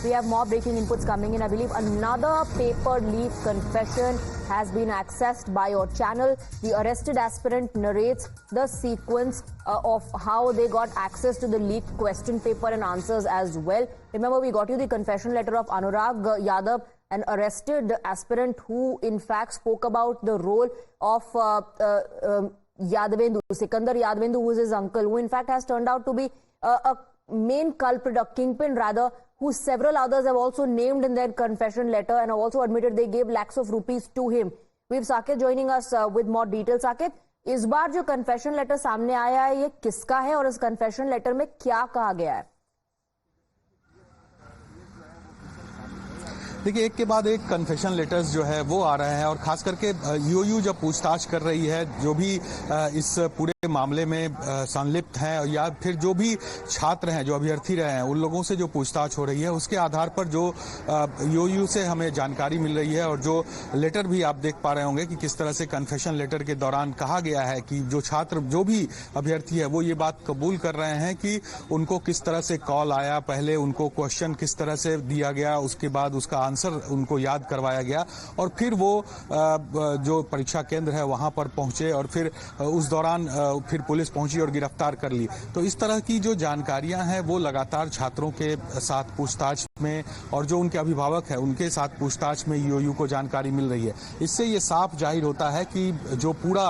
We have more breaking inputs coming in. I believe another paper leak confession has been accessed by your channel. The arrested aspirant narrates the sequence of how they got access to the leaked question paper and answers as well. Remember, we got you the confession letter of Anurag Yadav, an arrested aspirant who in fact spoke about the role of Yadavendu, Sikandar Yadavendu, who is his uncle, who in fact has turned out to be a main culprit, a kingpin rather, who several others have also named in their confession letter and have also admitted they gave lakhs of rupees to him. We have Saket joining us with more details. Saket, इस बार जो confession letter सामने आया है, ये किसका है और इस confession letter में क्या कहा गया है? देखिए, एक के बाद एक कन्फेशन लेटर्स जो है वो आ रहे हैं और खास करके यूयू जब पूछताछ कर रही है, जो भी इस पूरे मामले में संलिप्त हैं या फिर जो भी छात्र हैं, जो अभ्यर्थी रहे हैं, उन लोगों से जो पूछताछ हो रही है उसके आधार पर जो यूयू से हमें जानकारी मिल रही है और जो लेटर भी आप देख पा रहे होंगे कि किस तरह से कन्फेशन लेटर के दौरान कहा गया है कि जो छात्र, जो भी अभ्यर्थी है, वो ये बात कबूल कर रहे हैं कि उनको किस तरह से कॉल आया, पहले उनको क्वेश्चन किस तरह से दिया गया, उसके बाद उसका आंसर उनको याद करवाया गया और फिर वो जो परीक्षा केंद्र है वहां पर पहुंचे और फिर उस दौरान फिर पुलिस पहुंची और गिरफ्तार कर ली। तो इस तरह की जो जानकारियां हैं वो लगातार छात्रों के साथ पूछताछ में और जो उनके अभिभावक हैं उनके साथ पूछताछ में यूयू को जानकारी मिल रही है। इससे ये साफ जाहिर होता है कि जो पूरा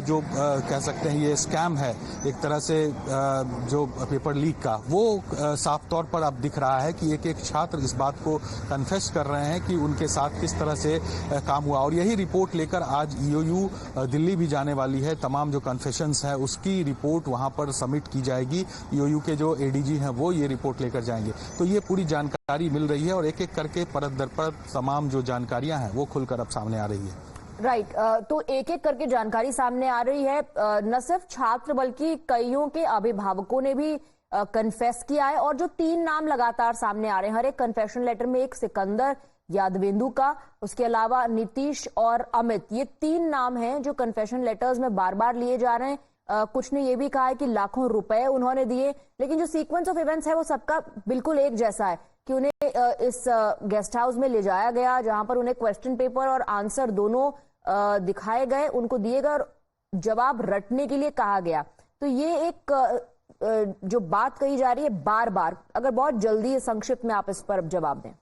जो कह सकते हैं ये स्कैम है एक तरह से जो पेपर लीक का, वो साफ तौर पर अब दिख रहा है कि एक एक छात्र इस बात को कन्फेस कर रहे हैं कि उनके साथ किस तरह से काम हुआ और यही रिपोर्ट लेकर आज यूयू दिल्ली भी जाने वाली है। तमाम जो कन्फेशंस है उसकी रिपोर्ट वहां पर सबमिट की जाएगी। यूयू के जो एडीजी हैं वो ये रिपोर्ट लेकर जाएंगे। तो ये पूरी जानकारी मिल रही है और एक एक करके परत दर परत तमाम जो जानकारियां हैं वो खुलकर अब सामने आ रही है। राइट, तो एक एक करके जानकारी सामने आ रही है। न सिर्फ छात्र बल्कि कईयों के अभिभावकों ने भी कन्फेस किया है और जो 3 नाम लगातार सामने आ रहे हैं हर एक कन्फेशन लेटर में, एक सिकंदर यादवेंदु का, उसके अलावा नीतीश और अमित, ये 3 नाम हैं जो कन्फेशन लेटर्स में बार बार लिए जा रहे हैं। कुछ ने ये भी कहा है कि लाखों रुपए उन्होंने दिए, लेकिन जो सीक्वेंस ऑफ इवेंट्स है वो सबका बिल्कुल एक जैसा है कि उन्हें इस गेस्ट हाउस में ले जाया गया जहां पर उन्हें क्वेश्चन पेपर और आंसर दोनों दिखाए गए, उनको दिए गए और जवाब रटने के लिए कहा गया। तो ये एक जो बात कही जा रही है बार बार, अगर बहुत जल्दी संक्षिप्त में आप इस पर जवाब दें।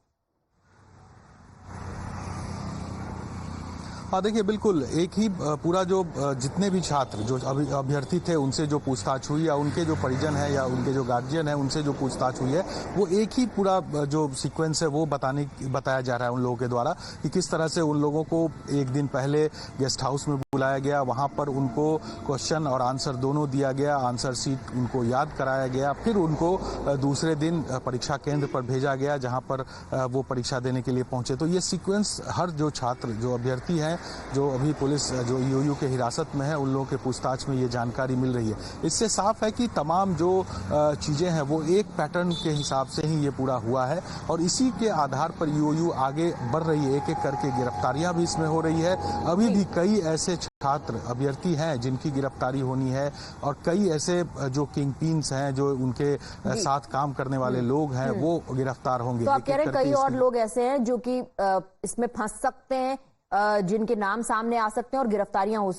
हाँ, देखिए, बिल्कुल एक ही पूरा जो जितने भी छात्र जो अभ्यर्थी थे उनसे जो पूछताछ हुई या उनके जो परिजन है या उनके जो गार्जियन है उनसे जो पूछताछ हुई है वो एक ही पूरा जो सीक्वेंस है वो बताया जा रहा है उन लोगों के द्वारा कि किस तरह से उन लोगों को एक दिन पहले गेस्ट हाउस में बुलाया गया, वहां पर उनको क्वेश्चन और आंसर दोनों दिया गया, आंसर शीट उनको याद कराया गया, फिर उनको दूसरे दिन परीक्षा केंद्र पर भेजा गया जहां पर वो परीक्षा देने के लिए पहुंचे। तो ये सीक्वेंस हर जो छात्र, जो अभ्यर्थी हैं, जो अभी पुलिस जो यूयू के हिरासत में है, उन लोगों के पूछताछ में ये जानकारी मिल रही है। इससे साफ है कि तमाम जो चीजें हैं वो एक पैटर्न के हिसाब से ही ये पूरा हुआ है और इसी के आधार पर यूयू आगे बढ़ रही है। एक एक करके गिरफ्तारियां भी इसमें हो रही है। अभी भी कई ऐसे छात्र अभ्यर्थी हैं जिनकी गिरफ्तारी होनी है और कई ऐसे जो किंग पिन्स हैं, जो उनके साथ काम करने वाले लोग हैं, वो गिरफ्तार होंगे। तो आप कह रहे हैं कई और लोग ऐसे हैं जो कि इसमें फंस सकते हैं, जिनके नाम सामने आ सकते हैं और गिरफ्तारियां हो सकती हैं।